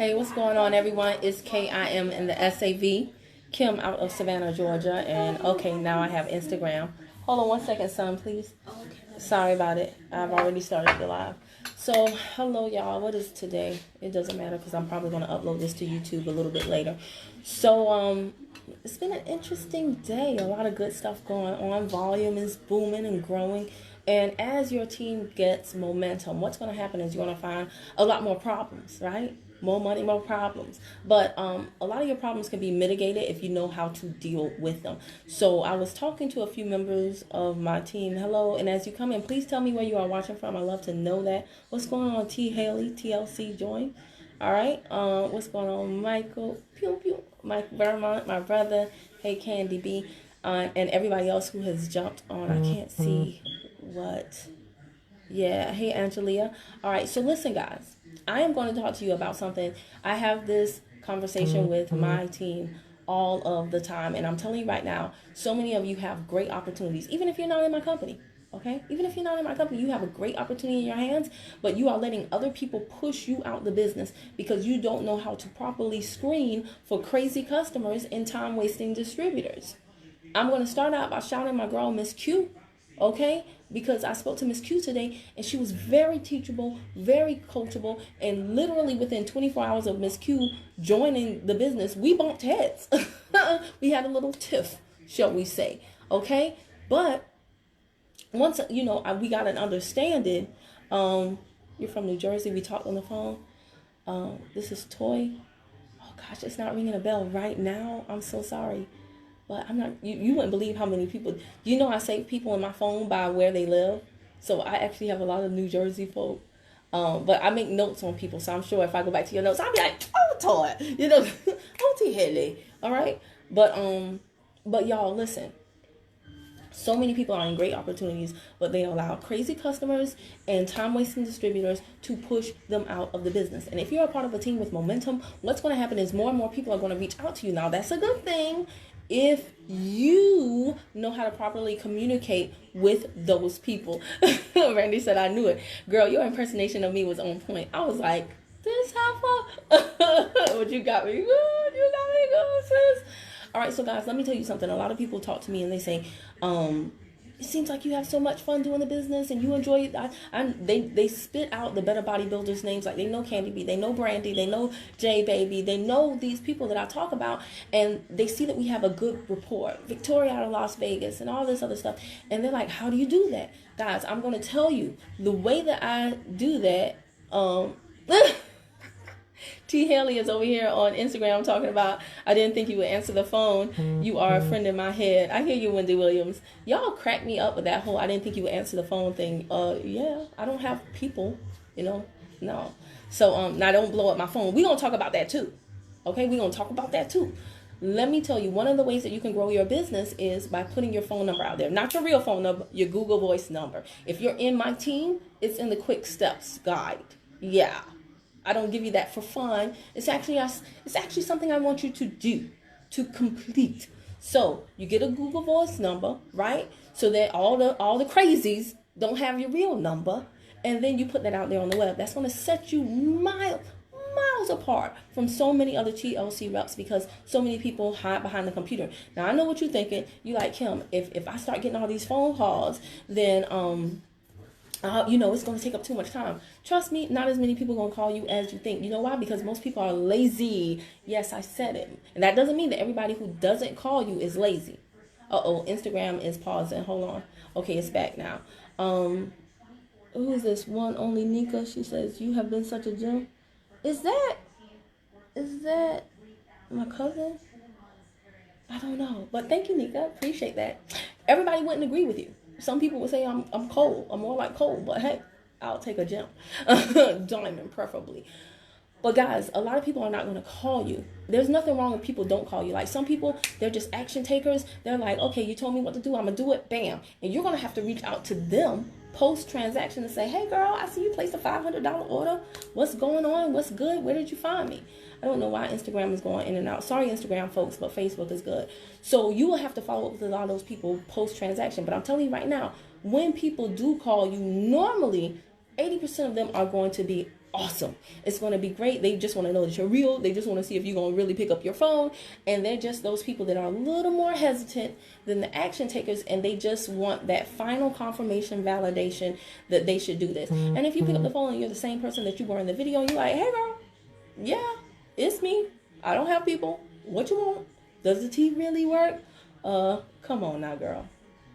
Hey, what's going on, everyone? It's KIM in the SAV. Kim out of Savannah, Georgia. And okay, now I have Instagram. Hold on one second, son, please. Sorry about it. I've already started the live. So, hello, y'all. What is today? It doesn't matter because I'm probably going to upload this to YouTube a little bit later. So, it's been an interesting day. A lot of good stuff going on. Volume is booming and growing. And as your team gets momentum, what's going to happen is you're going to find a lot more problems, right? More money, more problems. But a lot of your problems can be mitigated if you know how to deal with them. So I was talking to a few members of my team. Hello, and as you come in, please tell me where you are watching from. I love to know that. What's going on, T. Haley, TLC, join. All right. What's going on, Michael? Pew, pew. Mike Vermont, my brother. Hey, Candy B. And everybody else who has jumped on. I can't see what. Yeah. Hey, Angelia. All right. So listen, guys. I am going to talk to you about something. I have this conversation with my team all of the time. And I'm telling you right now, so many of you have great opportunities, even if you're not in my company. Okay? Even if you're not in my company, you have a great opportunity in your hands, but you are letting other people push you out the business because you don't know how to properly screen for crazy customers and time-wasting distributors. I'm going to start out by shouting my girl, Miss Q. Okay, because I spoke to Miss Q today and she was very teachable, very coachable, and literally within 24 hours of Miss Q joining the business, we bumped heads. We had a little tiff, shall we say. Okay, but once, we got an understanding. You're from New Jersey. We talked on the phone. This is Toy. Oh gosh, it's not ringing a bell right now. I'm so sorry. But I'm not, you wouldn't believe how many people, I save people in my phone by where they live. So I actually have a lot of New Jersey folk. But I make notes on people. So I'm sure if I go back to your notes, I'll be like, oh, Toy, oh, T. Haley. All right. But y'all, listen. So many people are in great opportunities, but they allow crazy customers and time-wasting distributors to push them out of the business. And if you're a part of a team with momentum, what's going to happen is more and more people are going to reach out to you. Now, that's a good thing if you know how to properly communicate with those people. Randy said, I knew it. Girl, your impersonation of me was on point. I was like, this how far? But you got me good. You got me good, sis. All right, so guys, let me tell you something. A lot of people talk to me and they say, it seems like you have so much fun doing the business and you enjoy it. They spit out the Better Bodybuilders names, like they know Candy B, they know Brandy, they know J Baby, they know these people that I talk about, and they see that we have a good rapport. Victoria out of Las Vegas and all this other stuff. And they're like, how do you do that? Guys, I'm going to tell you the way that I do that. T. Haley is over here on Instagram talking about, I didn't think you would answer the phone. You are a friend in my head. I hear you, Wendy Williams. Y'all crack me up with that whole I didn't think you would answer the phone thing. Yeah, I don't have people, no. So now don't blow up my phone. We're going to talk about that too. Okay, we're going to talk about that too. Let me tell you, one of the ways that you can grow your business is by putting your phone number out there. Not your real phone number, your Google Voice number. If you're in my team, it's in the quick steps guide. Yeah. I don't give you that for fun. It's actually something I want you to do, to complete. So you get a Google Voice number, right? So that all the crazies don't have your real number, and then you put that out there on the web. That's going to set you miles apart from so many other TLC reps because so many people hide behind the computer. Now I know what you're thinking. You like, Kim, if I start getting all these phone calls, then it's going to take up too much time. Trust me, not as many people are going to call you as you think. You know why? Because most people are lazy. Yes, I said it. And that doesn't mean that everybody who doesn't call you is lazy. Instagram is pausing. Hold on. Okay, it's back now. Who is this? One only Nika. She says, you have been such a gem. Is that my cousin? I don't know. But thank you, Nika. Appreciate that. Everybody wouldn't agree with you. Some people would say I'm cold. I'm more like cold, but hey, I'll take a gem. Diamond, preferably. But guys, a lot of people are not going to call you. There's nothing wrong with people don't call you. Like some people, they're just action takers. They're like, okay, you told me what to do. I'm going to do it. Bam. And you're going to have to reach out to them post-transaction and say, hey, girl, I see you placed a $500 order. What's going on? What's good? Where did you find me? I don't know why Instagram is going in and out. Sorry, Instagram folks, but Facebook is good. So you will have to follow up with a lot of those people post-transaction. But I'm telling you right now, when people do call you, normally 80% of them are going to be awesome. It's going to be great. They just want to know that you're real. They just want to see if you're going to really pick up your phone. And they're just those people that are a little more hesitant than the action takers. And they just want that final confirmation, validation that they should do this. And if you pick up the phone and you're the same person that you were in the video, and you're like, hey girl, yeah, it's me. I don't have people. What you want? Does the tea really work? Come on now, girl.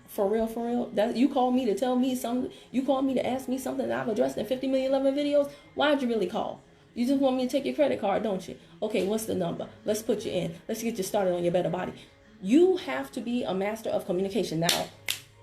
For real. That you called me to tell me something. You called me to ask me something that I've addressed in 50 million loving videos. Why'd you really call? You just want me to take your credit card, don't you? Okay, what's the number? Let's put you in. Let's get you started on your better body. You have to be a master of communication. Now,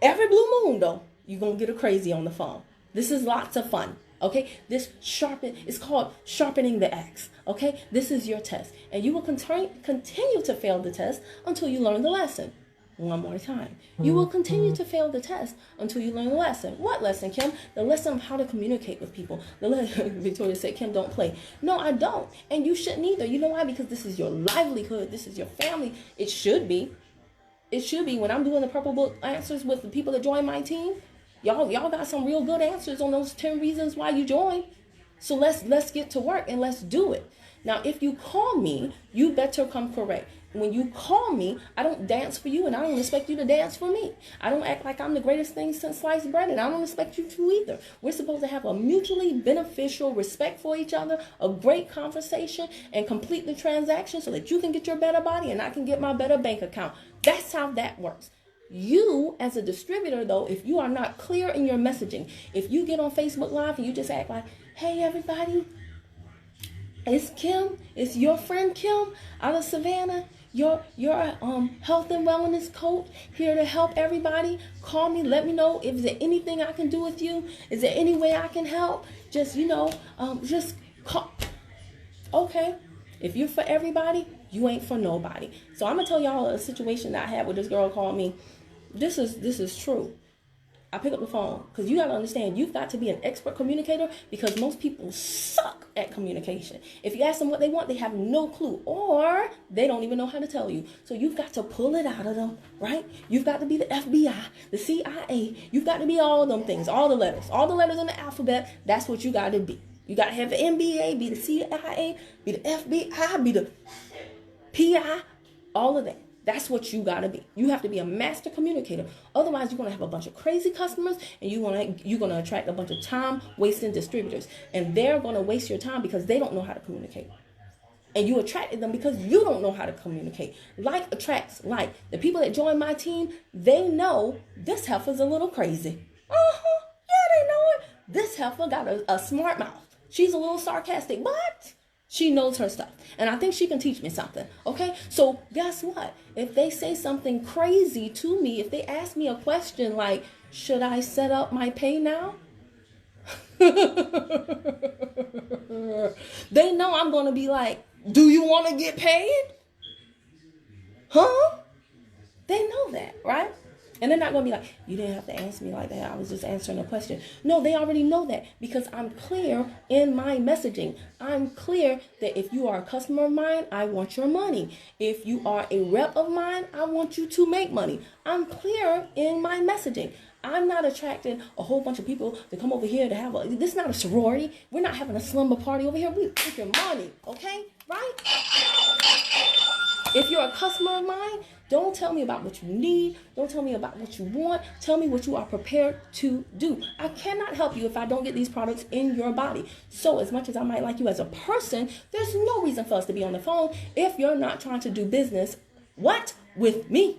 every blue moon, though, you're going to get a crazy on the phone. This is lots of fun. Okay, it's called sharpening the axe. Okay, this is your test. And you will continue to fail the test until you learn the lesson. One more time. You will continue to fail the test until you learn the lesson. What lesson, Kim? The lesson of how to communicate with people. Victoria said, Kim, don't play. No, I don't. And you shouldn't either. You know why? Because this is your livelihood. This is your family. It should be. It should be. When I'm doing the Purple Book answers with the people that join my team, y'all got some real good answers on those 10 reasons why you join. So let's get to work and let's do it. Now, if you call me, you better come correct. When you call me, I don't dance for you, and I don't expect you to dance for me. I don't act like I'm the greatest thing since sliced bread, and I don't expect you to either. We're supposed to have a mutually beneficial respect for each other, a great conversation, and complete the transaction so that you can get your better body and I can get my better bank account. That's how that works. You, as a distributor, though, if you are not clear in your messaging, if you get on Facebook Live and you just act like, hey, everybody, it's Kim. It's your friend Kim out of Savannah. Your health and wellness coach, here to help everybody. Call me. Let me know if there's anything I can do with you. Is there any way I can help? Just just call. Okay. If you're for everybody, you ain't for nobody. So I'm gonna tell y'all a situation that I had with this girl called me. This is true. I pick up the phone because you got to understand, you've got to be an expert communicator because most people suck at communication. If you ask them what they want, they have no clue, or they don't even know how to tell you. So you've got to pull it out of them, right? You've got to be the FBI, the CIA. You've got to be all of them things, all the letters in the alphabet. That's what you got to be. You got to have the MBA, be the CIA, be the FBI, be the PI, all of that. That's what you got to be. You have to be a master communicator. Otherwise, you're going to have a bunch of crazy customers, and you're going to attract a bunch of time-wasting distributors. And they're going to waste your time because they don't know how to communicate. And you attracted them because you don't know how to communicate. Like attracts like. The people that join my team, they know this heifer's a little crazy. Yeah, they know it. This heifer got a smart mouth. She's a little sarcastic, but she knows her stuff. And I think she can teach me something. Okay? So guess what? If they say something crazy to me, if they ask me a question like, should I set up my pay now? They know I'm going to be like, do you want to get paid? Huh? They know that, right? And they're not going to be like, you didn't have to answer me like that. I was just answering a question. No, they already know that because I'm clear in my messaging. I'm clear that if you are a customer of mine, I want your money. If you are a rep of mine, I want you to make money. I'm clear in my messaging. I'm not attracting a whole bunch of people to come over here to have this is not a sorority. We're not having a slumber party over here. We're making money, okay? Right? If you're a customer of mine, don't tell me about what you need. Don't tell me about what you want. Tell me what you are prepared to do. I cannot help you if I don't get these products in your body. So as much as I might like you as a person, there's no reason for us to be on the phone if you're not trying to do business, with me.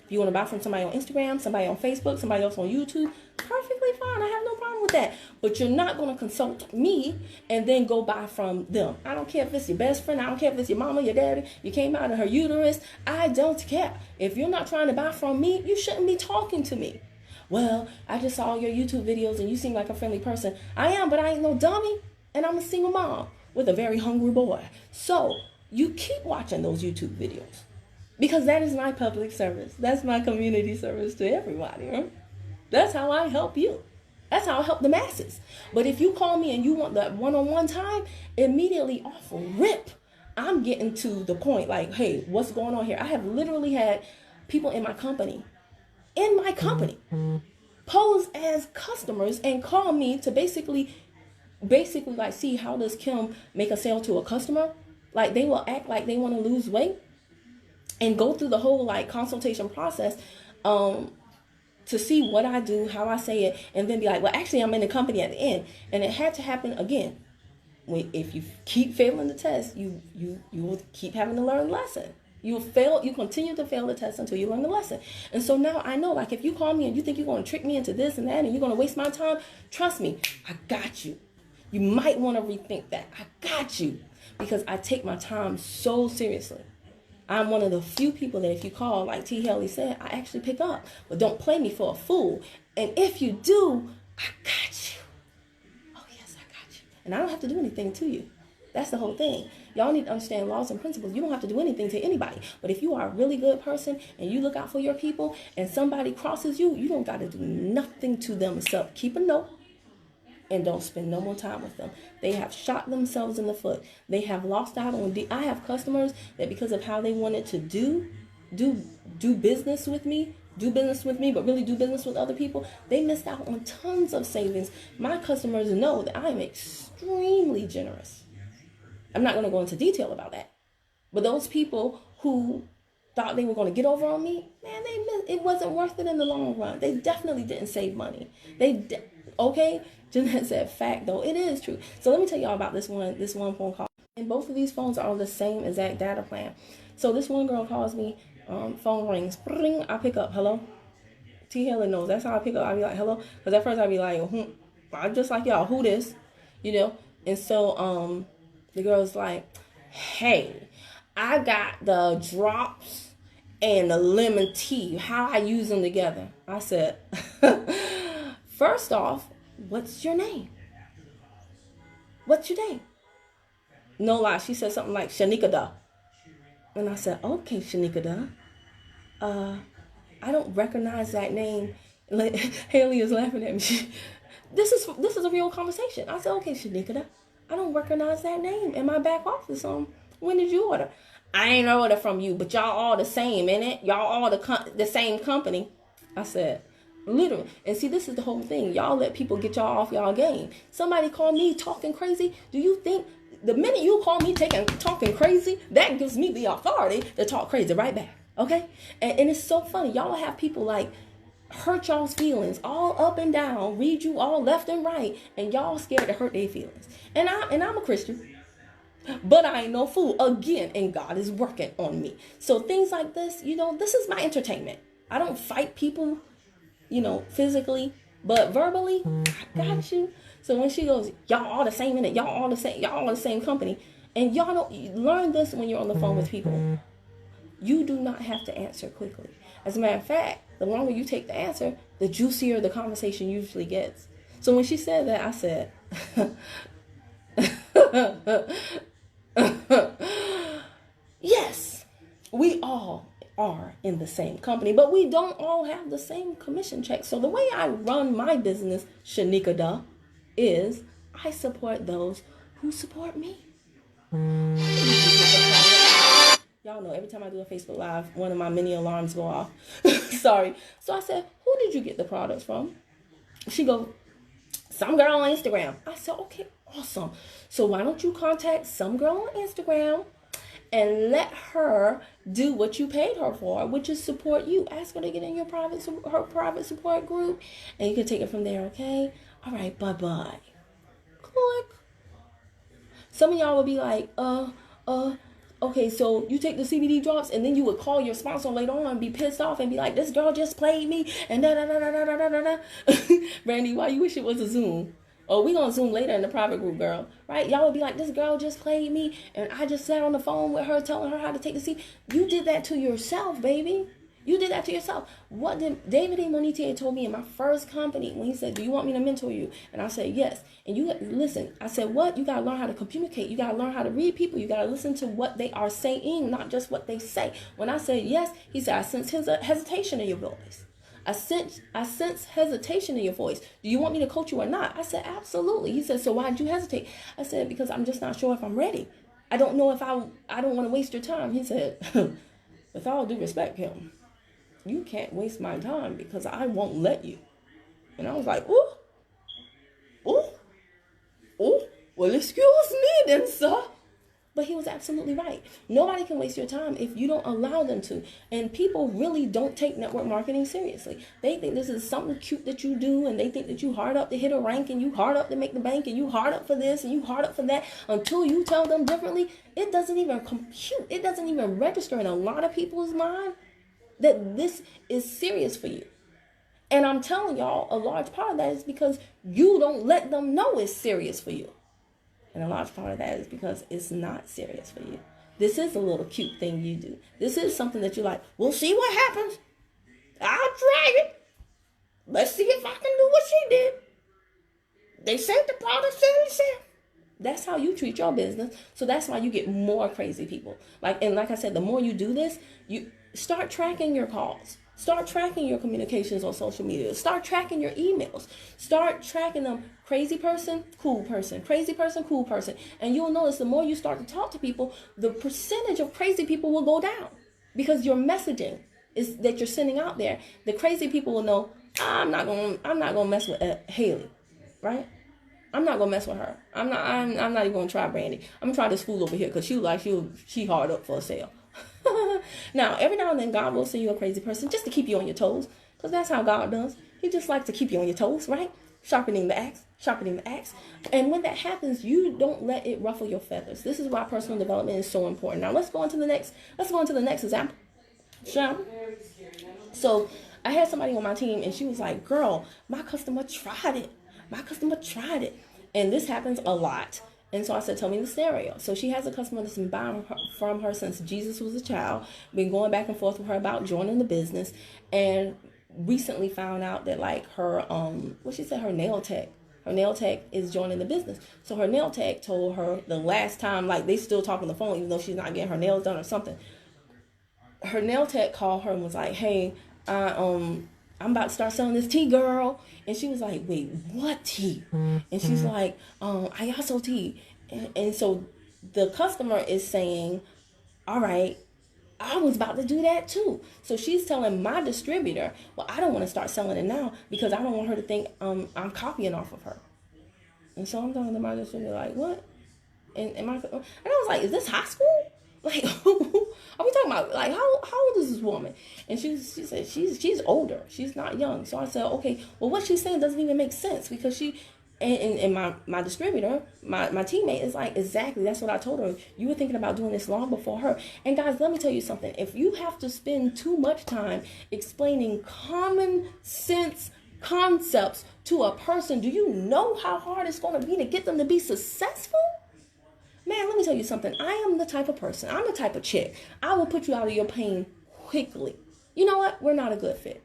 If you want to buy from somebody on Instagram, somebody on Facebook, somebody else on YouTube, perfectly fine. I have no problem with that. But you're not going to consult me and then go buy from them. I don't care if it's your best friend. I don't care if it's your mama, your daddy. You came out of her uterus. I don't care. If you're not trying to buy from me, you shouldn't be talking to me. Well, I just saw your YouTube videos and you seem like a friendly person. I am, but I ain't no dummy. And I'm a single mom with a very hungry boy. So you keep watching those YouTube videos. Because that is my public service. That's my community service to everybody. Huh? That's how I help you. That's how I help the masses. But if you call me and you want that one-on-one time, immediately off rip, I'm getting to the point like, hey, what's going on here? I have literally had people in my company, pose as customers and call me to basically basically like see how does Kim make a sale to a customer. Like they will act like they want to lose weight and go through the whole like consultation process to see what I do, how I say it, and then be like, well, actually I'm in the company at the end. And it had to happen again. If you keep failing the test, you will keep having to learn the lesson. You continue to fail the test until you learn the lesson. And so now I know, like, if you call me and you think you're going to trick me into this and that and you're going to waste my time, trust me, I got you. You might want to rethink that. I got you, because I take my time so seriously. I'm one of the few people that if you call, like T. Haley said, I actually pick up. But don't play me for a fool. And if you do, I got you. Oh, yes, I got you. And I don't have to do anything to you. That's the whole thing. Y'all need to understand laws and principles. You don't have to do anything to anybody. But if you are a really good person and you look out for your people and somebody crosses you, you don't got to do nothing to them except keep a note and don't spend no more time with them. They have shot themselves in the foot. They have lost out on I have customers that because of how they wanted to do business with me, but really do business with other people, they missed out on tons of savings. My customers know that I am extremely generous. I'm not going to go into detail about that. But those people who thought they were going to get over on me, man, it wasn't worth it in the long run. They definitely didn't save money. Okay? Jeanette said, fact though, it is true. So let me tell y'all about this one phone call. And both of these phones are on the same exact data plan. So this one girl calls me, phone rings, ring, I pick up, hello? T. Haley knows, that's how I pick up. I be like, hello? Because at first I be like, I'm just like y'all, who this? You know? And so the girl's like, hey, I got the drops and the lemon tea. How I use them together? I said, first off, what's your name? What's your name? No lie, she said something like Shanika Da. And I said, okay, Shanika Da. I don't recognize that name. Haley is laughing at me. This is a real conversation. I said, okay, Shanika Da. I don't recognize that name in my back office. When did you order? I ain't order from you, but y'all all the same, innit? Y'all all the same company. I said, literally. And see, this is the whole thing. Y'all let people get y'all off y'all game. Somebody call me talking crazy. Do you think the minute you call me talking crazy, that gives me the authority to talk crazy right back? Okay? And it's so funny. Y'all have people like hurt y'all's feelings all up and down, read you all left and right, and y'all scared to hurt their feelings. And I'm a Christian, but I ain't no fool. Again, and God is working on me. So things like this, this is my entertainment. I don't fight people, physically, but verbally, I got you. So when she goes, y'all all the same in it, y'all all the same company, and y'all don't learn this when you're on the phone with people. You do not have to answer quickly. As a matter of fact, the longer you take the answer, the juicier the conversation usually gets. So when she said that, I said, yes, we all are in the same company, but we don't all have the same commission check. So the way I run my business, Shanika Da, is I support those who support me. Y'all know every time I do a Facebook Live, one of my mini alarms go off. Sorry. So I said, who did you get the products from? She goes, some girl on Instagram. I said, okay, awesome. So why don't you contact some girl on Instagram and let her do what you paid her for, which is support you. Ask her to get in your private support group, and you can take it from there, okay? All right, bye-bye. Click. Some of y'all will be like, okay, so you take the CBD drops and then you would call your sponsor later on and be pissed off and be like, this girl just played me and da-da-da-da-da-da-da-da. Brandy, why you wish it was a Zoom? Oh, we gonna Zoom later in the private group, girl. Right? Y'all would be like, this girl just played me and I just sat on the phone with her telling her how to take the seat. You did that to yourself, baby. You did that to yourself. What did David A. Monetier told me in my first company when he said, do you want me to mentor you? And I said, yes. And you listen, I said, what? You got to learn how to communicate. You got to learn how to read people. You got to listen to what they are saying, not just what they say. When I said yes, he said, I sense hesitation in your voice. I sense hesitation in your voice. Do you want me to coach you or not? I said, absolutely. He said, so why'd you hesitate? I said, because I'm just not sure if I'm ready. I don't know if I don't want to waste your time. He said, with all due respect, Kim, you can't waste my time because I won't let you. And I was like, ooh, ooh, ooh. Well, excuse me then, sir. But he was absolutely right. Nobody can waste your time if you don't allow them to. And people really don't take network marketing seriously. They think this is something cute that you do, and they think that you hard up to hit a rank, and you hard up to make the bank, and you hard up for this, and you hard up for that. Until you tell them differently, it doesn't even compute. It doesn't even register in a lot of people's mind that this is serious for you. And I'm telling y'all, a large part of that is because you don't let them know it's serious for you. And a large part of that is because it's not serious for you. This is a little cute thing you do. This is something that you're like, we'll see what happens. I'll try it. Let's see if I can do what she did. They said the product said itself. That's how you treat your business. So that's why you get more crazy people. Like I said, the more you do this, you start tracking your calls. Start tracking your communications on social media. Start tracking your emails. Start tracking them. Crazy person, cool person. Crazy person, cool person. And you'll notice the more you start to talk to people, the percentage of crazy people will go down. Because your messaging is that you're sending out there. The crazy people will know, I'm not gonna mess with Haley, right? I'm not gonna mess with her. I'm not even gonna try Brandy. I'm gonna try this fool over here because she hard up for a sale. Now, every now and then, God will send you a crazy person just to keep you on your toes, because that's how God does. He just likes to keep you on your toes, right? Sharpening the axe. And when that happens, you don't let it ruffle your feathers. This is why personal development is so important. Now, let's go on to the next example. Shall we? So, I had somebody on my team, and she was like, girl, my customer tried it. And this happens a lot. And so I said, tell me the scenario. So she has a customer that's been buying from her since Jesus was a child, been going back and forth with her about joining the business, and recently found out that like her, her nail tech is joining the business. So her nail tech told her the last time, like they still talk on the phone, even though she's not getting her nails done or something. Her nail tech called her and was like, hey, I'm about to start selling this tea, girl. And she was like, wait, what tea? Mm-hmm. And she's like, I also tea. And so the customer is saying, all right, I was about to do that too. So she's telling my distributor, well, I don't want to start selling it now because I don't want her to think I'm copying off of her. And so I'm talking to my distributor like, what? And I was like, is this high school? Like, are we talking about, like, how old is this woman? And she said, she's older. She's not young. So I said, okay, well, what she's saying doesn't even make sense because and my distributor, my teammate is like, exactly, that's what I told her. You were thinking about doing this long before her. And guys, let me tell you something. If you have to spend too much time explaining common sense concepts to a person, do you know how hard it's going to be to get them to be successful? Man, let me tell you something. I am the type of person, I'm the type of chick, I will put you out of your pain quickly. You know what? We're not a good fit.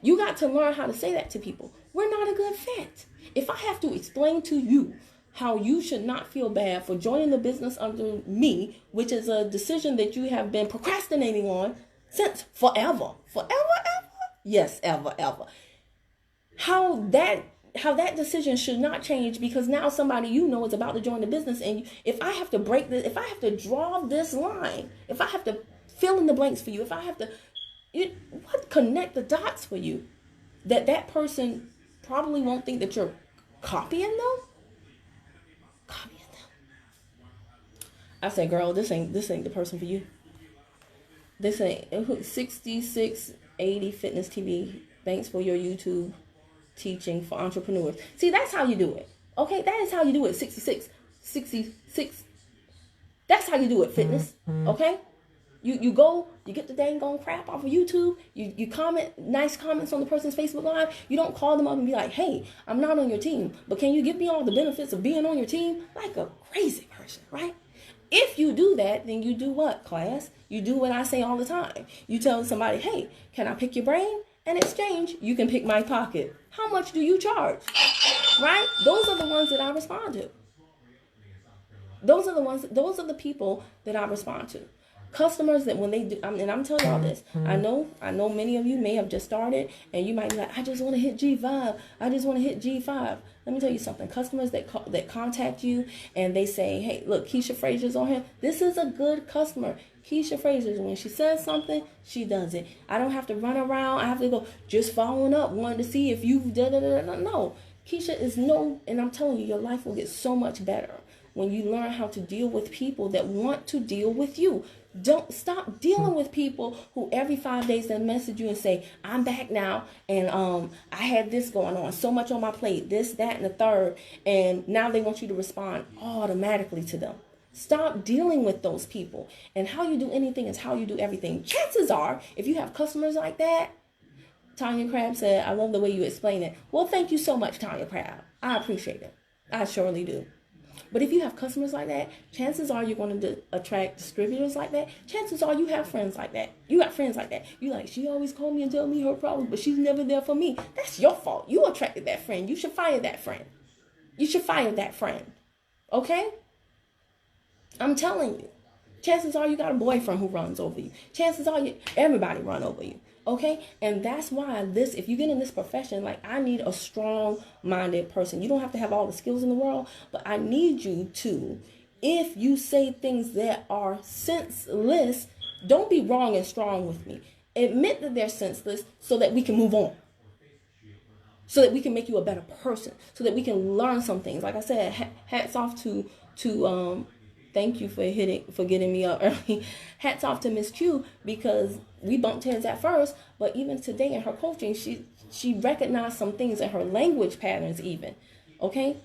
You got to learn how to say that to people. We're not a good fit. If I have to explain to you how you should not feel bad for joining the business under me, which is a decision that you have been procrastinating on since forever. Yes, ever. How that decision should not change because now somebody you know is about to join the business, and if I have to break this, if I have to draw this line, if I have to fill in the blanks for you, if I have to connect the dots for you, that person probably won't think that you're copying them. I said, girl, this ain't the person for you. This ain't 6680 Fitness TV. Thanks for your YouTube teaching for entrepreneurs. See, that's how you do it. Okay, that is how you do it. 66. That's how you do it, fitness. Okay? You go, you get the dang gone crap off of YouTube. You comment nice comments on the person's Facebook Live. You don't call them up and be like, hey, I'm not on your team, but can you give me all the benefits of being on your team? Like a crazy person, right? If you do that, then you do what, class? You do what I say all the time. You tell somebody, hey, can I pick your brain? In exchange, you can pick my pocket. How much do you charge? Right? Those are the ones that I respond to. Those are the people that I respond to. Customers that when they do, and I'm telling y'all this, I know many of you may have just started and you might be like, I just want to hit G5. Let me tell you something. Customers that contact you and they say, hey, look, Keisha Frazier's on here. This is a good customer. Keisha Frazier, when she says something, she does it. I don't have to run around. I have to go just following up, wanting to see if you've done it. No. Keisha and I'm telling you, your life will get so much better when you learn how to deal with people that want to deal with you. Don't stop dealing with people who every 5 days they message you and say, I'm back now, and I had this going on, so much on my plate, this, that, and the third, and now they want you to respond automatically to them. Stop dealing with those people. And how you do anything is how you do everything. Chances are, if you have customers like that, Tanya Crab said, I love the way you explain it. Well, thank you so much, Tanya Crab. I appreciate it. I surely do. But if you have customers like that, chances are you're going to attract distributors like that. Chances are you have friends like that. You got friends like that. You like, she always call me and tell me her problems, but she's never there for me. That's your fault. You attracted that friend. You should fire that friend. You should fire that friend. Okay? I'm telling you. Chances are you got a boyfriend who runs over you. Chances are everybody run over you. Okay? And that's why if you get in this profession, like, I need a strong-minded person. You don't have to have all the skills in the world, but I need you to, if you say things that are senseless, don't be wrong and strong with me. Admit that they're senseless so that we can move on. So that we can make you a better person. So that we can learn some things. Like I said, hats off to thank you for getting me up early. Hats off to Miss Q, because we bumped heads at first, but even today in her coaching, she recognized some things in her language patterns even, okay?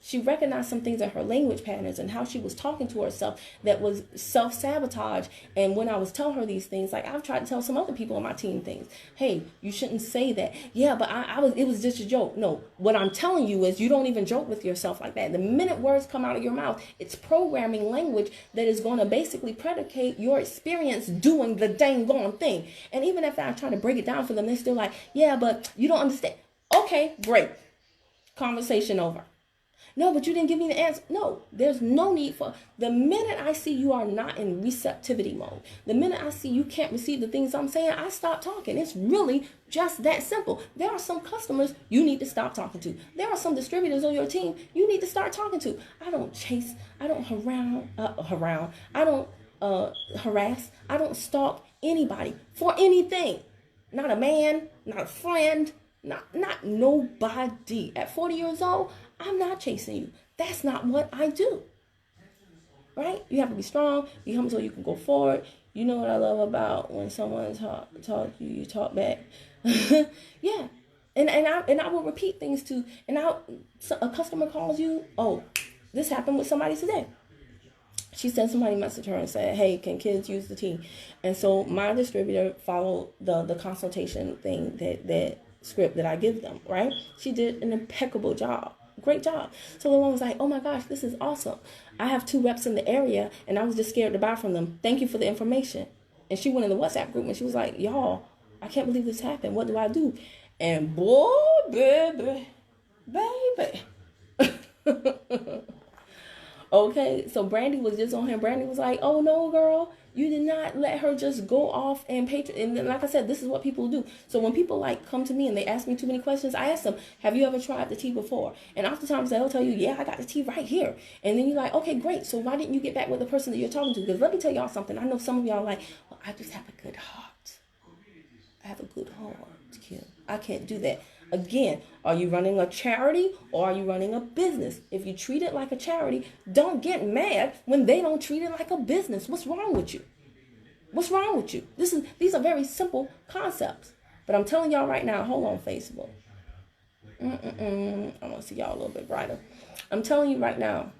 She recognized some things in her language patterns and how she was talking to herself that was self-sabotage. And when I was telling her these things, like, I've tried to tell some other people on my team things. Hey, you shouldn't say that. Yeah, but it was just a joke. No, what I'm telling you is you don't even joke with yourself like that. The minute words come out of your mouth, it's programming language that is going to basically predicate your experience doing the dang gone thing. And even if I try to break it down for them, they're still like, yeah, but you don't understand. Okay, great. Conversation over. No, but you didn't give me the answer. No, there's no need for. The minute I see you are not in receptivity mode, the minute I see you can't receive the things I'm saying, I stop talking. It's really just that simple. There are some customers you need to stop talking to. There are some distributors on your team you need to start talking to. I don't chase. I don't I don't harass. I don't stalk anybody for anything. Not a man, not a friend, not nobody. At 40 years old, I'm not chasing you. That's not what I do. Right? You have to be strong, be humble so you can go forward. You know what I love about when someone talk you talk back. Yeah. And I will repeat things too. And a customer calls you, oh, this happened with somebody today. She said somebody messaged her and said, hey, can kids use the tea? And so my distributor followed the consultation thing, that script that I give them, right? She did an impeccable job. Great job. So the one was like, oh my gosh, this is awesome. I have 2 reps in the area and I was just scared to buy from them. Thank you for the information. And she went in the WhatsApp group and she was like, y'all, I can't believe this happened. What do I do? And boy, baby. Okay, so Brandy was just on here. Brandy was like, oh no, girl, you did not let her just go off and pay. And then, like I said, this is what people do. So when people like come to me and they ask me too many questions, I ask them, have you ever tried the tea before? And oftentimes they'll tell you, yeah, I got the tea right here. And then you're like, okay, great. So why didn't you get back with the person that you're talking to? Because let me tell y'all something. I know some of y'all like, well, I just have a good heart. I have a good heart, Kim. I can't do that. Again, are you running a charity or are you running a business? If you treat it like a charity, don't get mad when they don't treat it like a business. What's wrong with you? What's wrong with you? These are very simple concepts. But I'm telling y'all right now, hold on, Facebook. I want to see y'all a little bit brighter. I'm telling you right now,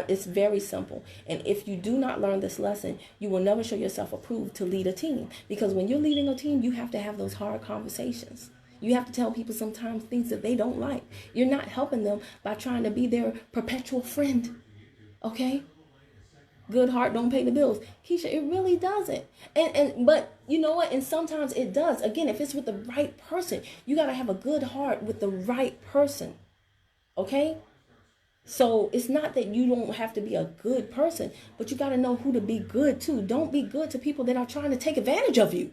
it's very simple. And if you do not learn this lesson, you will never show yourself approved to lead a team. Because when you're leading a team, you have to have those hard conversations. You have to tell people sometimes things that they don't like. You're not helping them by trying to be their perpetual friend. Okay? Good heart don't pay the bills. Keisha, it really doesn't. But you know what? And sometimes it does. Again, if it's with the right person, you got to have a good heart with the right person. Okay? So it's not that you don't have to be a good person, but you got to know who to be good to. Don't be good to people that are trying to take advantage of you.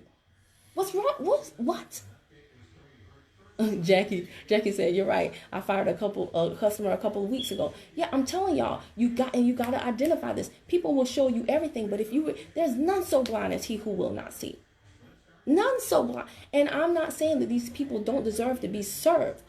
What's wrong? What? Jackie said, you're right. I fired a customer a couple of weeks ago. Yeah, I'm telling y'all, you got to identify this. People will show you everything, but there's none so blind as he who will not see. None so blind. And I'm not saying that these people don't deserve to be served.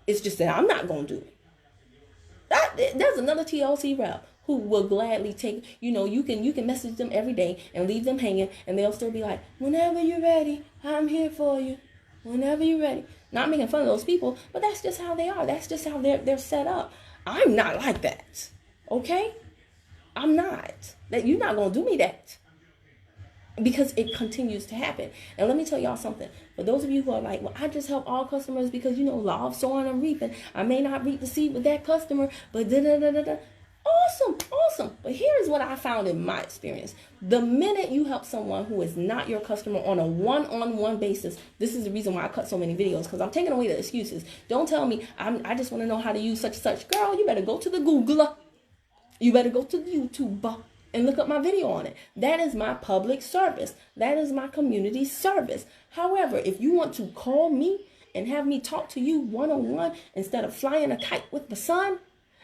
It's just that I'm not going to do it. There's another TLC rep who will gladly take, you can message them every day and leave them hanging, and they'll still be like, whenever you're ready, I'm here for you. Whenever you're ready. Not making fun of those people, but that's just how they are. That's just how they're set up. I'm not like that. Okay? I'm not. You're not going to do me that. Because it continues to happen. And let me tell y'all something. For those of you who are like, well, I just help all customers because, law of sowing and reaping. I may not reap the seed with that customer, but da-da-da-da-da. Awesome. But here's what I found in my experience. The minute you help someone who is not your customer on a one-on-one basis, this is the reason why I cut so many videos, because I'm taking away the excuses. Don't tell me, I just want to know how to use such and such. Girl, you better go to the Googler. You better go to the YouTube and look up my video on it. That is my public service. That is my community service. However, if you want to call me and have me talk to you one-on-one instead of flying a kite with the sun,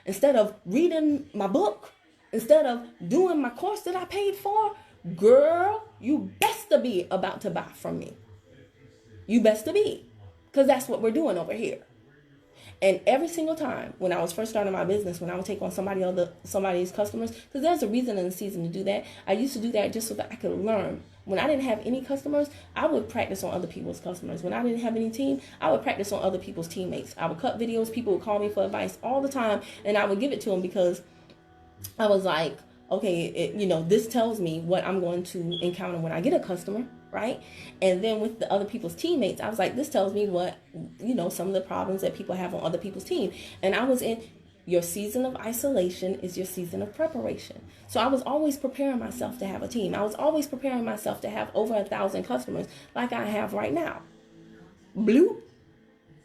instead of reading my book, instead of doing my course that I paid for, girl, you best to be about to buy from me. You best to be. Because that's what we're doing over here. And every single time when I was first starting my business, when I would take on somebody's customers, because there's a reason in the season to do that. I used to do that just so that I could learn. When I didn't have any customers, I would practice on other people's customers. When I didn't have any team, I would practice on other people's teammates. I would cut videos. People would call me for advice all the time, and I would give it to them because I was like, okay, this tells me what I'm going to encounter when I get a customer, right? And then with the other people's teammates, I was like, this tells me what, some of the problems that people have on other people's team. And I was in, your season of isolation is your season of preparation. So I was always preparing myself to have a team. I was always preparing myself to have over 1,000 customers like I have right now. Blue.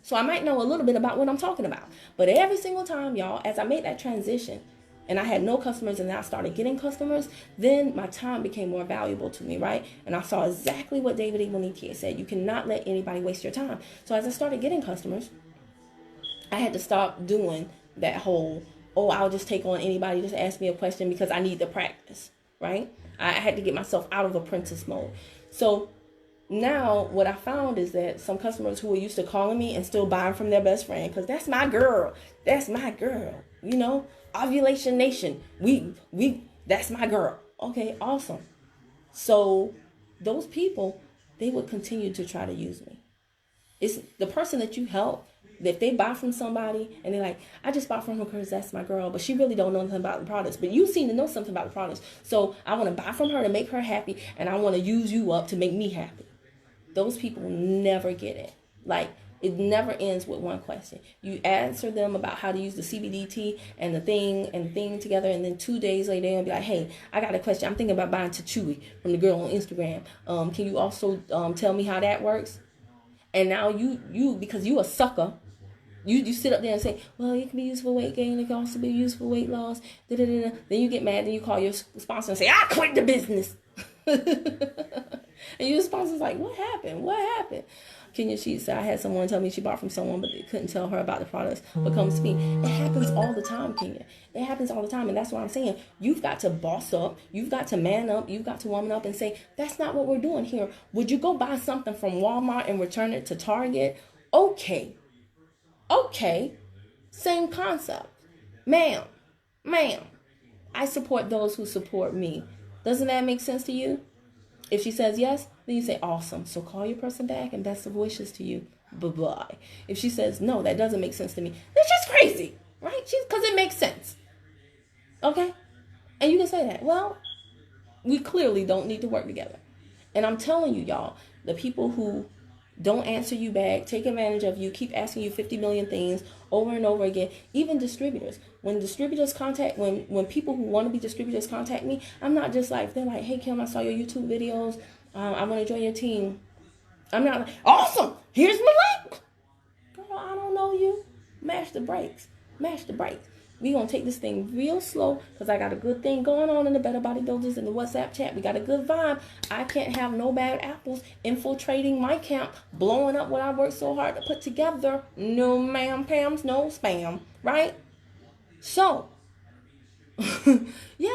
So I might know a little bit about what I'm talking about. But every single time, y'all, as I made that transition, and I had no customers, and then I started getting customers, then my time became more valuable to me, right? And I saw exactly what David Ebenike said. You cannot let anybody waste your time. So as I started getting customers, I had to stop doing that whole, I'll just take on anybody, just ask me a question because I need the practice, right? I had to get myself out of apprentice mode. So now what I found is that some customers who are used to calling me and still buying from their best friend, because that's my girl, Ovulation Nation, that's my girl. Okay, awesome. So those people, they would continue to try to use me. It's the person that you help. If they buy from somebody and they're like, I just bought from her because that's my girl, but she really don't know nothing about the products, but you seem to know something about the products. So I want to buy from her to make her happy, and I want to use you up to make me happy. Those people never get it. Like, it never ends with one question. You answer them about how to use the CBD and the thing together, and then 2 days later they'll be like, hey, I got a question. I'm thinking about buying Tachui from the girl on Instagram. Can you also tell me how that works? And now you because you a sucker, you sit up there and say, well, it can be used for weight gain. It can also be used for weight loss. Da-da-da-da. Then you get mad. Then you call your sponsor and say, I quit the business. And your sponsor's like, what happened? Kenya Sheets said, I had someone tell me she bought from someone, but they couldn't tell her about the products, but comes to me. It happens all the time, Kenya. It happens all the time. And that's what I'm saying. You've got to boss up. You've got to man up. You've got to woman up and say, that's not what we're doing here. Would you go buy something from Walmart and return it to Target? Okay. Same concept. Ma'am, I support those who support me. Doesn't that make sense to you? If she says yes, then you say, awesome. So call your person back and best of wishes to you. Bye-bye. If she says, no, that doesn't make sense to me, then she's crazy, right? Because it makes sense. Okay? And you can say that. Well, we clearly don't need to work together. And I'm telling you, y'all, the people who don't answer you back, take advantage of you, keep asking you 50 million things over and over again. Even distributors. When distributors when people who want to be distributors contact me, I'm not just like, they're like, hey, Kim, I saw your YouTube videos. I want to join your team. I'm not like, awesome, here's my link. Girl, I don't know you. Mash the brakes. We're going to take this thing real slow because I got a good thing going on in the Better Bodybuilders in the WhatsApp chat. We got a good vibe. I can't have no bad apples infiltrating my camp, blowing up what I worked so hard to put together. No ma'am, Pams, no spam, right? So, yeah,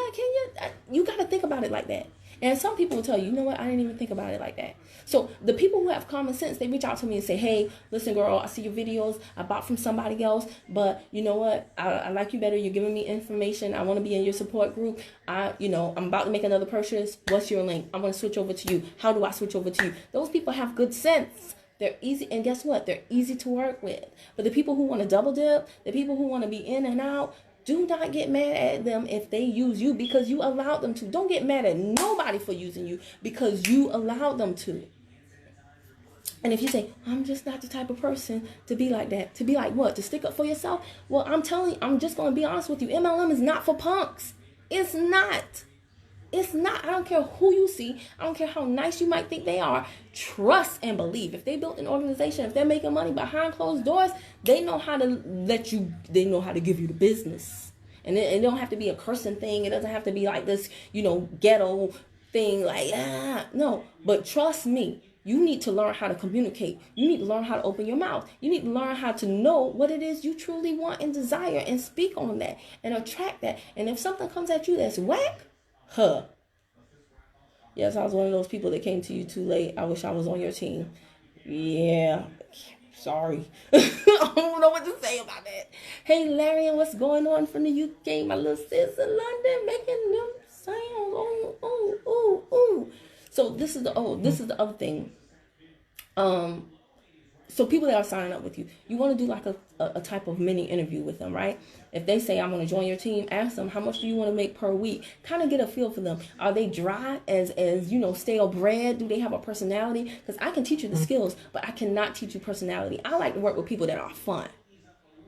you got to think about it like that. And some people will tell you, you know what, I didn't even think about it like that. So the people who have common sense, they reach out to me and say, hey, listen, girl, I see your videos. I bought from somebody else, but you know what? I like you better. You're giving me information. I want to be in your support group. I'm about to make another purchase. What's your link? I want to switch over to you. How do I switch over to you? Those people have good sense. They're easy, and guess what? They're easy to work with. But the people who want to double dip, the people who want to be in and out, do not get mad at them if they use you because you allowed them to. Don't get mad at nobody for using you because you allowed them to. And if you say, I'm just not the type of person to be like that, to be like what? To stick up for yourself? Well, I'm telling you, I'm just going to be honest with you. MLM is not for punks. It's not. It's not. I don't care who you see. I don't care how nice you might think they are. Trust and believe. If they built an organization, if they're making money behind closed doors, they know how to they know how to give you the business. And it don't have to be a cursing thing. It doesn't have to be like this, ghetto thing. Like, no. But trust me, you need to learn how to communicate. You need to learn how to open your mouth. You need to learn how to know what it is you truly want and desire and speak on that and attract that. And if something comes at you that's whack, yes, I was one of those people that came to you too late. I wish I was on your team. Yeah, sorry. I don't know what to say about that. Hey, Larry, what's going on from the UK? My little sis in London making them sounds. Oh. So this is the other thing. So people that are signing up with you, you want to do like a type of mini interview with them, right? If they say, I want to join your team, ask them, how much do you want to make per week? Kind of get a feel for them. Are they dry as stale bread? Do they have a personality? Because I can teach you the skills, but I cannot teach you personality. I like to work with people that are fun.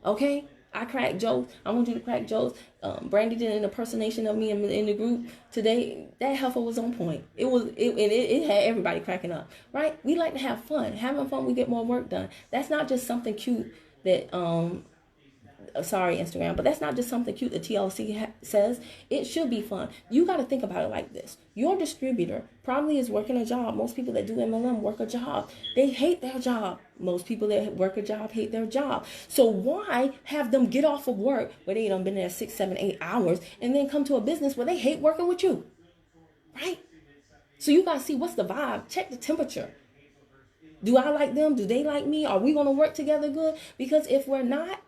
Okay? I crack jokes. I want you to crack jokes. Brandy did an impersonation of me in the group today. That heifer was on point. It had everybody cracking up, right? We like to have fun. Having fun, we get more work done. That's not just something cute that sorry Instagram, but that's not just something cute that TLC says. It should be fun. You got to think about it like this. Your distributor probably is working a job. Most people that do MLM work a job. They hate their job. Most people that work a job hate their job. So why have them get off of work where they done been there 6, 7, 8 hours and then come to a business where they hate working with you, right? So you got to see what's the vibe. Check the temperature. Do I like them? Do they like me? Are we going to work together good? Because if we're not,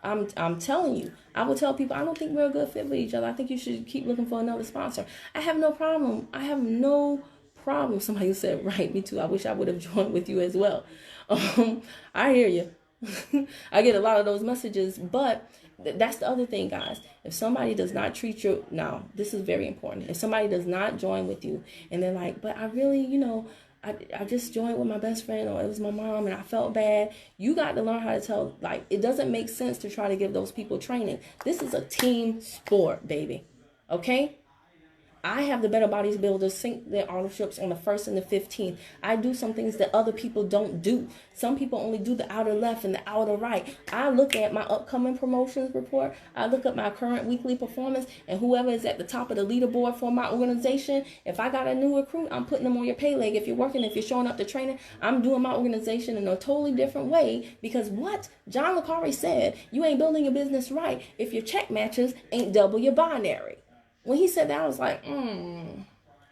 I'm telling you, I will tell people, I don't think we're a good fit for each other. I think you should keep looking for another sponsor. I have no problem. Somebody said, right, me too. I wish I would have joined with you as well. I hear you. I get a lot of those messages, but that's the other thing, guys. If somebody does not treat you, now, this is very important. If somebody does not join with you and they're like, but I really, I just joined with my best friend, or it was my mom and I felt bad. You got to learn how to tell, it doesn't make sense to try to give those people training. This is a team sport, baby. Okay? I have the Better Bodies Builders sync their ownerships on the 1st and the 15th. I do some things that other people don't do. Some people only do the outer left and the outer right. I look at my upcoming promotions report. I look at my current weekly performance, and whoever is at the top of the leaderboard for my organization, if I got a new recruit, I'm putting them on your pay leg. If you're working, if you're showing up to training, I'm doing my organization in a totally different way, because what John LeCarre said, you ain't building your business right if your check matches ain't double your binary. When he said that, I was like,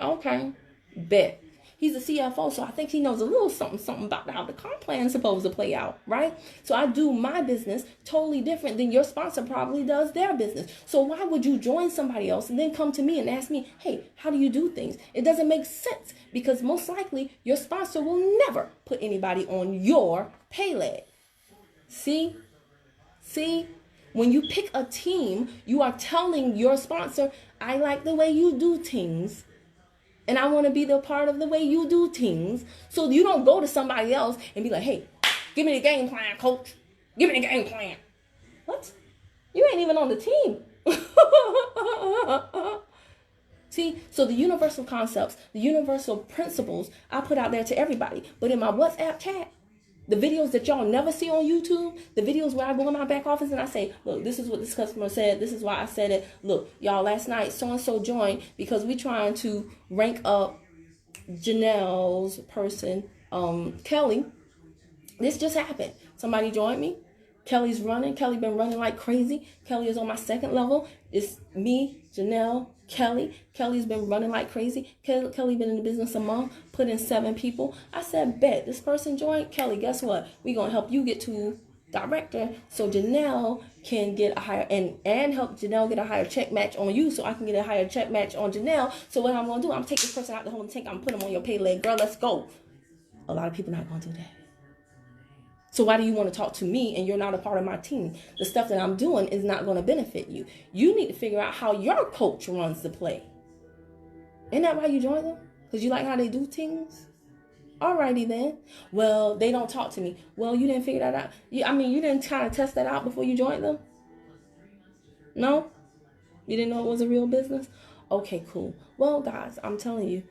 okay, bet. He's a CFO, so I think he knows a little something about how the comp plan is supposed to play out, right? So I do my business totally different than your sponsor probably does their business. So why would you join somebody else and then come to me and ask me, hey, how do you do things? It doesn't make sense, because most likely your sponsor will never put anybody on your pay leg. See? When you pick a team, you are telling your sponsor, I like the way you do things, and I want to be the part of the way you do things. So you don't go to somebody else and be like, hey, give me the game plan, coach. Give me the game plan. What? You ain't even on the team. See, so the universal concepts, the universal principles, I put out there to everybody. But in my WhatsApp chat, the videos that y'all never see on YouTube, the videos where I go in my back office and I say, look, this is what this customer said. This is why I said it. Look, y'all, last night, so-and-so joined because we're trying to rank up Janelle's person, Kelly. This just happened. Somebody joined me. Kelly's running. Kelly been running like crazy. Kelly is on my second level. It's me, Janelle, Kelly. Kelly's been running like crazy. Kelly been in the business a month, put in 7 people. I said, bet this person joined. Kelly, guess what? We gonna help you get to director so Janelle can get a higher and help Janelle get a higher check match on you so I can get a higher check match on Janelle. So what I'm gonna do, I'm gonna take this person out the whole tank. I'm gonna put them on your pay leg, girl. Let's go. A lot of people not gonna do that. So why do you want to talk to me and you're not a part of my team? The stuff that I'm doing is not going to benefit you. You need to figure out how your coach runs the play. Isn't that why you joined them? Because you like how they do things? Alrighty then. Well, they don't talk to me. Well, you didn't figure that out. You didn't kind of test that out before you joined them? No? You didn't know it was a real business? Okay, cool. Well, guys, I'm telling you.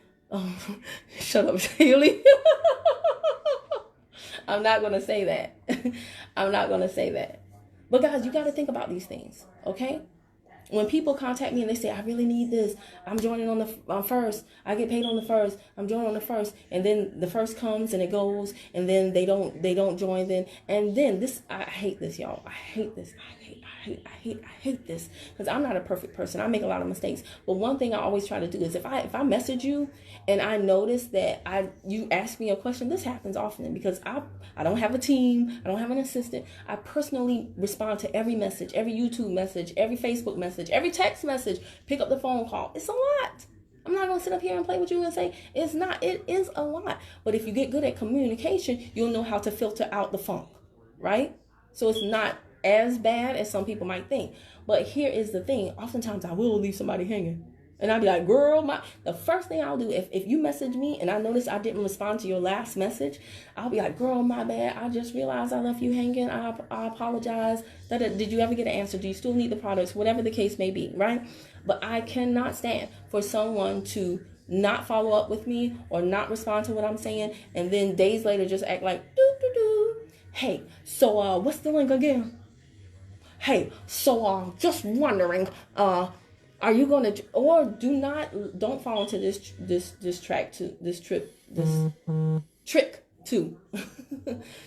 Shut up, Haley. I'm not going to say that. I'm not going to say that. But guys, you got to think about these things, okay? When people contact me and they say, I really need this, I'm joining on the first, I get paid on the first, I'm joining on the first, and then the first comes and it goes, and then they don't join then, and then this, I hate this, y'all. I hate this. I hate this because I'm not a perfect person. I make a lot of mistakes. But one thing I always try to do is if I message you and I notice that you ask me a question, this happens often because I don't have a team. I don't have an assistant. I personally respond to every message, every YouTube message, every Facebook message, every text message, pick up the phone call. It's a lot. I'm not going to sit up here and play with you and say it's not. It is a lot. But if you get good at communication, you'll know how to filter out the funk, right? So it's not as bad as some people might think. But here is the thing. Oftentimes I will leave somebody hanging. And I'll be like, girl, the first thing I'll do, if you message me and I notice I didn't respond to your last message, I'll be like, girl, my bad. I just realized I left you hanging. I apologize. Did you ever get an answer? Do you still need the products? Whatever the case may be, right? But I cannot stand for someone to not follow up with me or not respond to what I'm saying and then days later just act like, doo-doo-doo. Hey, so what's the link again? Hey, so just wondering, are you going to, or don't fall into this trick too.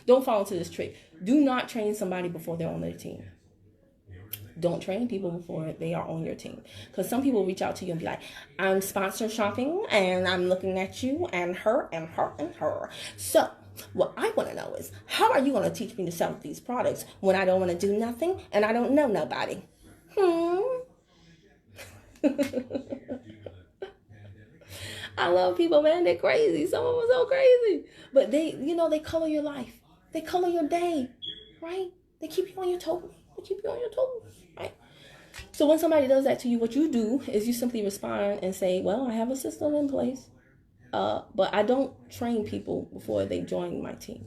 Don't fall into this trick. Do not train somebody before they're on their team. Don't train people before they are on your team. Because some people reach out to you and be like, I'm sponsor shopping and I'm looking at you and her and her and her. So what I want to know is, how are you going to teach me to sell these products when I don't want to do nothing and I don't know nobody? I love people, man. They're crazy. Some of them are so crazy. But they color your life. They color your day, right? They keep you on your toes. Right? So when somebody does that to you, what you do is you simply respond and say, well, I have a system in place. But I don't train people before they join my team.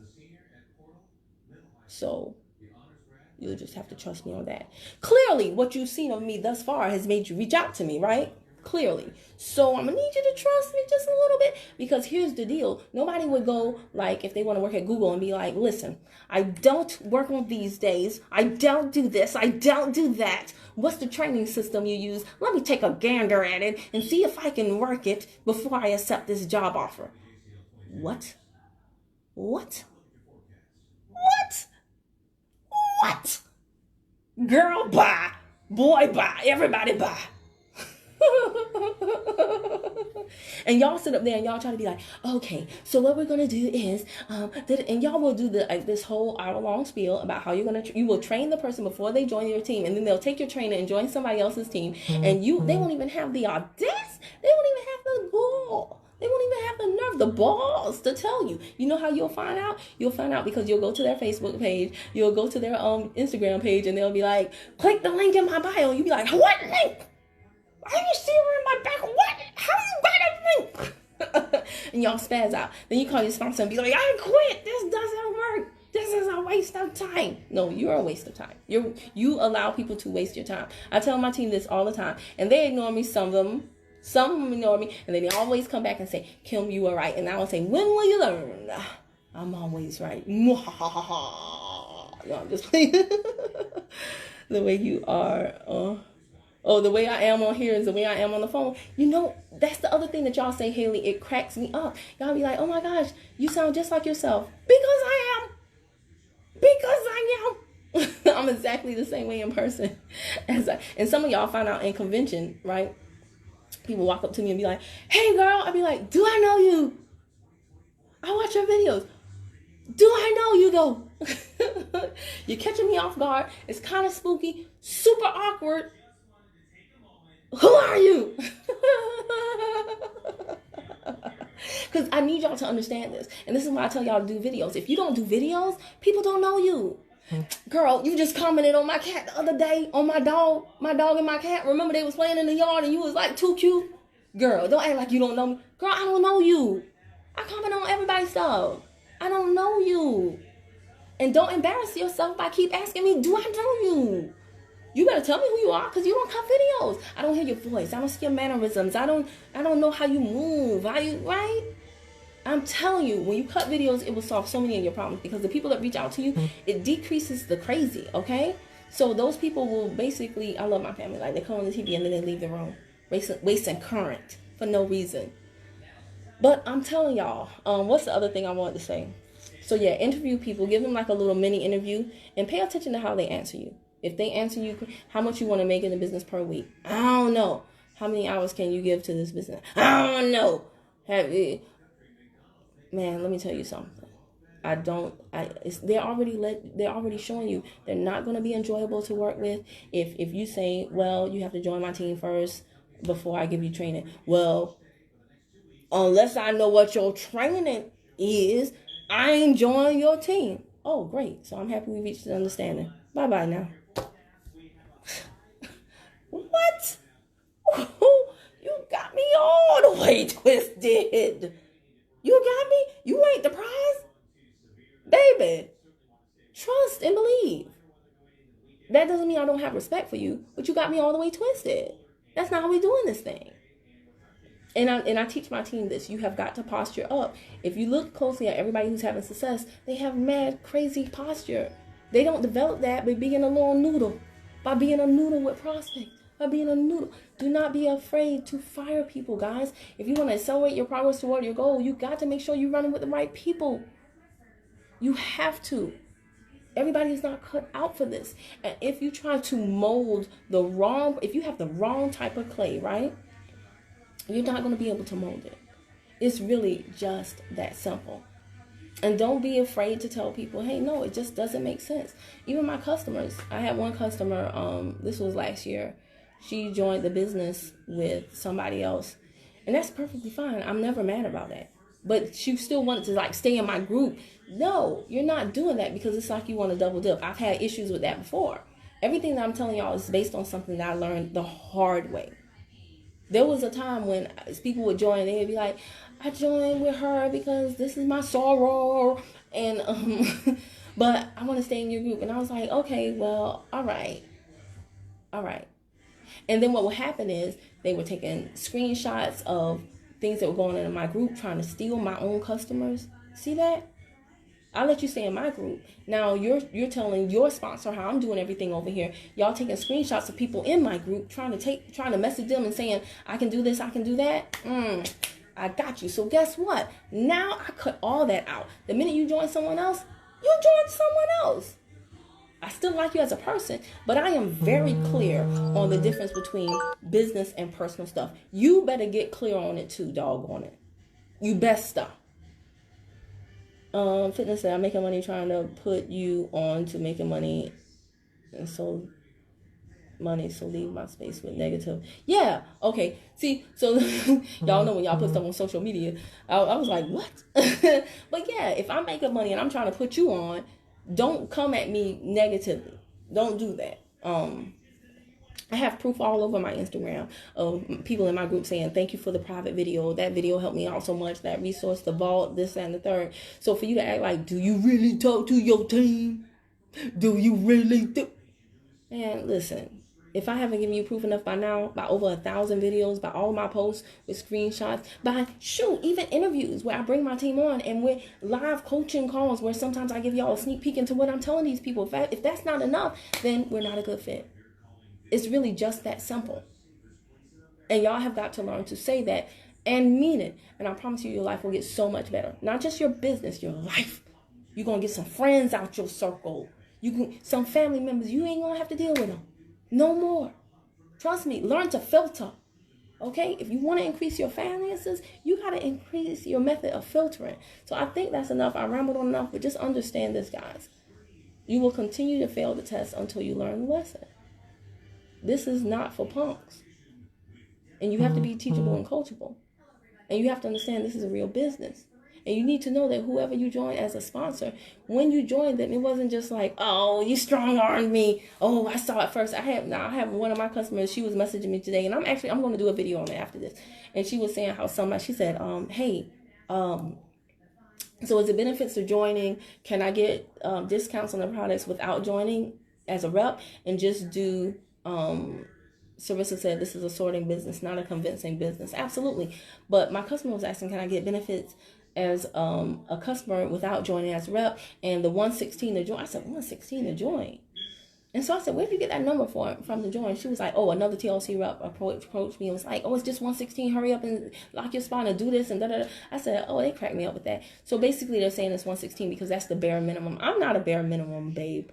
So you'll just have to trust me on that. Clearly, what you've seen of me thus far has made you reach out to me, right? Clearly. So I'm going to need you to trust me just a little bit, because here's the deal. Nobody would go, like, if they want to work at Google and be like, listen, I don't work on these days. I don't do this. I don't do that. What's the training system you use? Let me take a gander at it and see if I can work it before I accept this job offer. What? Girl, bye. Boy, bye. Everybody, bye. And y'all sit up there and y'all try to be like, okay, so what we're gonna do is, and y'all will do this whole hour-long spiel about how you will train the person before they join your team, and then they'll take your trainer and join somebody else's team, and they won't even have the audacity, they won't even have the gall. They won't even have the nerve, the balls to tell you. You know how you'll find out? You'll find out because you'll go to their Facebook page, you'll go to their Instagram page, and they'll be like, click the link in my bio. You'll be like, what link? Are you seeing in my back? What? How you got a link? And y'all spaz out. Then you call your sponsor and be like, I quit. This doesn't work. This is a waste of time. No, you're a waste of time. You allow people to waste your time. I tell my team this all the time, and they ignore me. Some of them ignore me, and then they always come back and say, Kim, you were right. And I will say, when will you learn? I'm always right. No, I'm just playing. The way you are. The way I am on here is the way I am on the phone. You know, that's the other thing that y'all say, Haley. It cracks me up. Y'all be like, oh my gosh, you sound just like yourself. Because I am. I'm exactly the same way in person. And some of y'all find out in convention, right? People walk up to me and be like, hey girl, I'll be like, do I know you? I watch your videos. Do I know you though? You're catching me off guard. It's kind of spooky, super awkward. Who are you? Because I need y'all to understand this. And this is why I tell y'all to do videos. If you don't do videos, people don't know you. Girl, you just commented on my cat the other day, on my dog and my cat. Remember they was playing in the yard and you was like too cute? Girl, don't act like you don't know me. Girl, I don't know you. I comment on everybody's stuff. I don't know you. And don't embarrass yourself by keep asking me, do I know you? You better tell me who you are, because you don't cut videos. I don't hear your voice. I don't see your mannerisms. I don't know how you move. Right? I'm telling you, when you cut videos, it will solve so many of your problems, because the people that reach out to you, it decreases the crazy, okay? So those people will basically, I love my family, like they come on the TV and then they leave the room, wasting current for no reason. But I'm telling y'all, what's the other thing I wanted to say? So yeah, interview people, give them like a little mini interview, and pay attention to how they answer you. If they answer you, how much you want to make in the business per week? I don't know. How many hours can you give to this business? I don't know. Man, let me tell you something. They're already showing you they're not going to be enjoyable to work with. If you say, well, you have to join my team first before I give you training. Well, unless I know what your training is, I ain't joining your team. Oh, great. So I'm happy we reached an understanding. Bye-bye now. What? You got me all the way twisted. You got me? You ain't the prize? Baby, trust and believe. That doesn't mean I don't have respect for you, but you got me all the way twisted. That's not how we doing this thing. And I teach my team this. You have got to posture up. If you look closely at everybody who's having success, they have mad, crazy posture. They don't develop that by being a little noodle, by being a noodle with prospects, by being a noodle. Do not be afraid to fire people, guys. If you want to accelerate your progress toward your goal, you got to make sure you're running with the right people. You have to. Everybody is not cut out for this. And if you try to mold if you have the wrong type of clay, right? You're not going to be able to mold it. It's really just that simple. And don't be afraid to tell people, hey, no, it just doesn't make sense. Even my customers. I had one customer, this was last year. She joined the business with somebody else. And that's perfectly fine. I'm never mad about that. But she still wanted to like stay in my group. No, you're not doing that because it's like you want to double dip. I've had issues with that before. Everything that I'm telling y'all is based on something that I learned the hard way. There was a time when people would join, they would be like, I joined with her because this is my soror, and but I want to stay in your group. And I was like, okay, well, all right. And then what would happen is they were taking screenshots of things that were going on in my group, trying to steal my own customers. See that? I'll let you stay in my group. Now you're telling your sponsor how I'm doing everything over here. Y'all taking screenshots of people in my group, trying to message them and saying, I can do this, I can do that. I got you. So guess what? Now I cut all that out. The minute you join someone else, you join someone else. I still like you as a person, but I am very clear on the difference between business and personal stuff. You better get clear on it too, doggone it. You best stop. Fitness said, I'm making money trying to put you on to making money, and so leave my space with negative. Yeah, okay. See, so y'all know when y'all put stuff on social media, I was like, what? But yeah, if I'm making money and I'm trying to put you on, don't come at me negatively. Don't do that. I have proof all over my Instagram of people in my group saying, thank you for the private video. That video helped me out so much. That resource, the vault, this, and the third. So for you to act like, do you really talk to your team? Do you really do? Man, listen. If I haven't given you proof enough by now, by over 1,000 videos, by all my posts with screenshots, by, even interviews where I bring my team on and with live coaching calls where sometimes I give y'all a sneak peek into what I'm telling these people. If that's not enough, then we're not a good fit. It's really just that simple. And y'all have got to learn to say that and mean it. And I promise you, your life will get so much better. Not just your business, your life. You're going to get some friends out your circle. Some family members, you ain't gonna have to deal with them no more. Trust me, learn to filter. Okay, if you want to increase your finances, you got to increase your method of filtering. So I think that's enough. I rambled on enough, but just understand this, guys. You will continue to fail the test until you learn the lesson. This is not for punks. And you have to be teachable and coachable. And you have to understand this is a real business. And you need to know that whoever you join as a sponsor, when you joined them, it wasn't just like, oh, you strong-armed me. Oh, I saw it first. I have one of my customers, she was messaging me today, and I'm going to do a video on it after this. And she was saying how she said, hey, so as it benefits to joining, can I get discounts on the products without joining as a rep and just do Sarissa said this is a sorting business, not a convincing business. Absolutely. But my customer was asking, can I get benefits as a customer without joining as a rep? And the 116 to join. I said, 116 to join. And so I said, where did you get that number from to join? She was like, oh, another TLC rep approached me and was like, oh, it's just 116. Hurry up and lock your spot and do this and da-da-da. I said, oh, they cracked me up with that. So basically they're saying it's 116 because that's the bare minimum. I'm not a bare minimum, babe.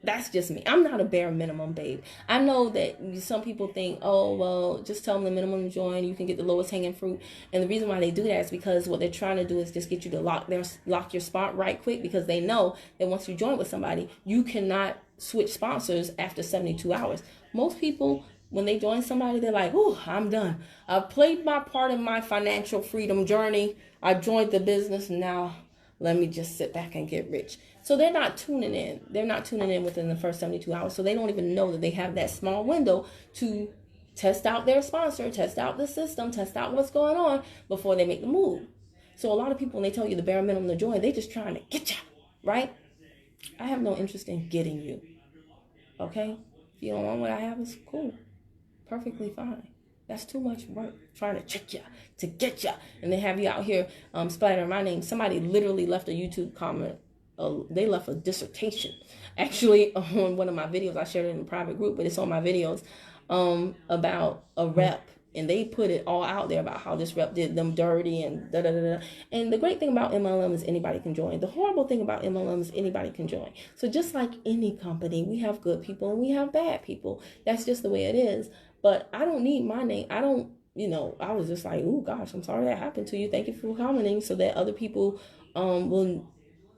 That's just me. I'm not a bare minimum, babe. I know that some people think, oh, well, just tell them the minimum join. You can get the lowest hanging fruit. And the reason why they do that is because what they're trying to do is just get you to lock your spot right quick, because they know that once you join with somebody, you cannot switch sponsors after 72 hours. Most people, when they join somebody, they're like, oh, I'm done. I've played my part in my financial freedom journey. I joined the business. Now let me just sit back and get rich. So they're not tuning in. They're not tuning in within the first 72 hours. So they don't even know that they have that small window to test out their sponsor, test out the system, test out what's going on before they make the move. So a lot of people, when they tell you the bare minimum to join, they're just trying to get you, right? I have no interest in getting you. Okay? If you don't want what I have, it's cool. Perfectly fine. That's too much work trying to trick you, to get you, and then have you out here splattering my name. Somebody literally left a YouTube comment. They left a dissertation, actually, on one of my videos. I shared it in a private group, but it's on my videos, about a rep. And they put it all out there about how this rep did them dirty and da-da-da-da. And the great thing about MLM is anybody can join. The horrible thing about MLM is anybody can join. So just like any company, we have good people and we have bad people. That's just the way it is. But I don't need my name. I don't, I was just like, oh gosh, I'm sorry that happened to you. Thank you for commenting, so that other people will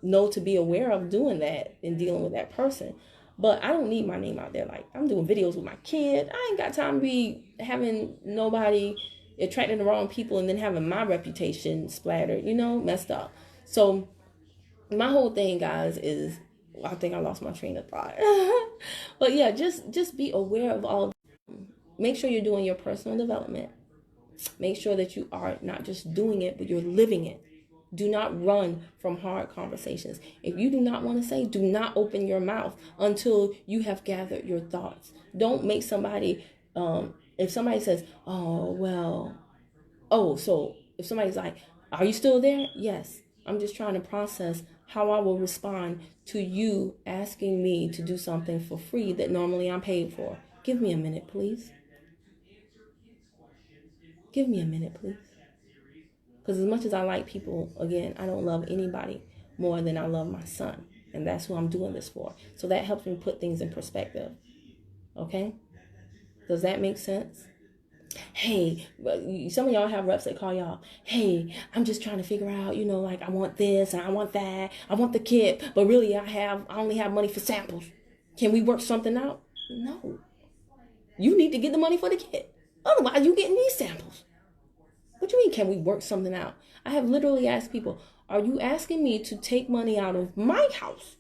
know to be aware of doing that and dealing with that person. But I don't need my name out there. Like, I'm doing videos with my kid. I ain't got time to be having nobody attracting the wrong people and then having my reputation splattered, messed up. So my whole thing, guys, is, I think I lost my train of thought. But yeah, just be aware of all. Make sure you're doing your personal development. Make sure that you are not just doing it, but you're living it. Do not run from hard conversations. If you do not want to say, do not open your mouth until you have gathered your thoughts. Don't make somebody, if somebody says, so if somebody's like, are you still there? Yes. I'm just trying to process how I will respond to you asking me to do something for free that normally I'm paid for. Give me a minute, please. Give me a minute, please. Because as much as I like people, again, I don't love anybody more than I love my son. And that's who I'm doing this for. So that helps me put things in perspective. Okay? Does that make sense? Hey, some of y'all have reps that call y'all, hey, I'm just trying to figure out, like, I want this and I want that. I want the kit, but really I only have money for samples. Can we work something out? No. You need to get the money for the kit. Otherwise, you getting these samples. What do you mean, can we work something out? I have literally asked people, are you asking me to take money out of my house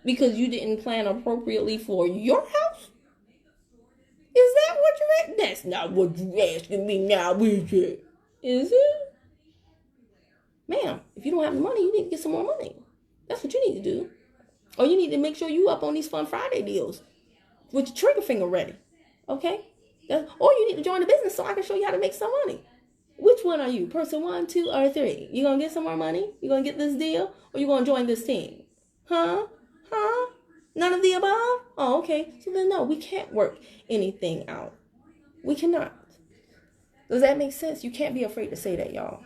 because you didn't plan appropriately for your house? Is that what you're asking? That's not what you're asking me now, is it? Is it? Ma'am, if you don't have the money, you need to get some more money. That's what you need to do. Or you need to make sure you up on these Fun Friday deals with your trigger finger ready. Okay? Or you need to join the business so I can show you how to make some money. Which one are you? Person 1, 2, or 3? You gonna get some more money? You gonna get this deal? Or you gonna join this team? Huh? None of the above? Oh, okay. So then no, we can't work anything out. We cannot. Does that make sense? You can't be afraid to say that, y'all.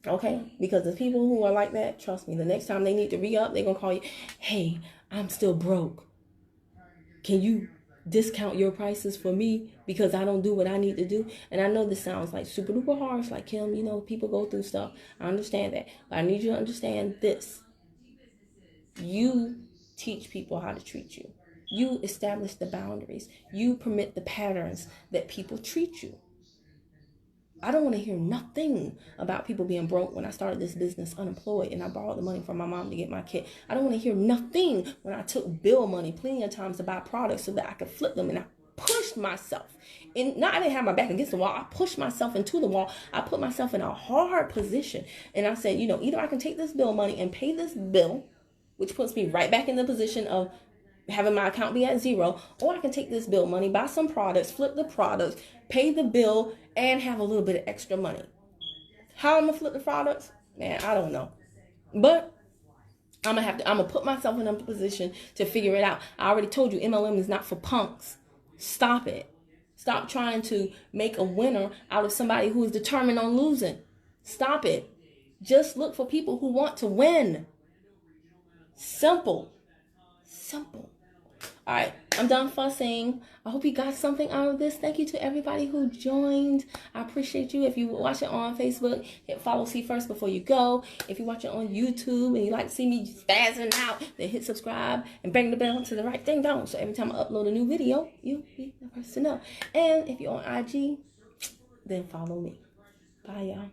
Okay? Because the people who are like that, trust me, the next time they need to re-up, they're gonna call you, hey, I'm still broke. Can you discount your prices for me because I don't do what I need to do? And I know this sounds like super duper harsh, like, Kim, you know, people go through stuff. I understand that. But I need you to understand this. You teach people how to treat you. You establish the boundaries. You permit the patterns that people treat you. I don't want to hear nothing about people being broke when I started this business unemployed and I borrowed the money from my mom to get my kid. I don't want to hear nothing when I took bill money plenty of times to buy products so that I could flip them, and I pushed myself. And I didn't have my back against the wall. I pushed myself into the wall. I put myself in a hard position. And I said, you know, either I can take this bill money and pay this bill, which puts me right back in the position of having my account be at zero, or I can take this bill money, buy some products, flip the products, pay the bill, and have a little bit of extra money. How I'm gonna flip the products? Man, I don't know. But I'm gonna put myself in a position to figure it out. I already told you MLM is not for punks. Stop it. Stop trying to make a winner out of somebody who is determined on losing. Stop it. Just look for people who want to win. Simple. Simple. All right, I'm done fussing. I hope you got something out of this. Thank you to everybody who joined. I appreciate you. If you watch it on Facebook, hit follow, see first before you go. If you watch it on YouTube and you like to see me spazzing out, then hit subscribe and bang the bell to the right thing down. So every time I upload a new video, you'll be the first to know. And if you're on IG, then follow me. Bye, y'all.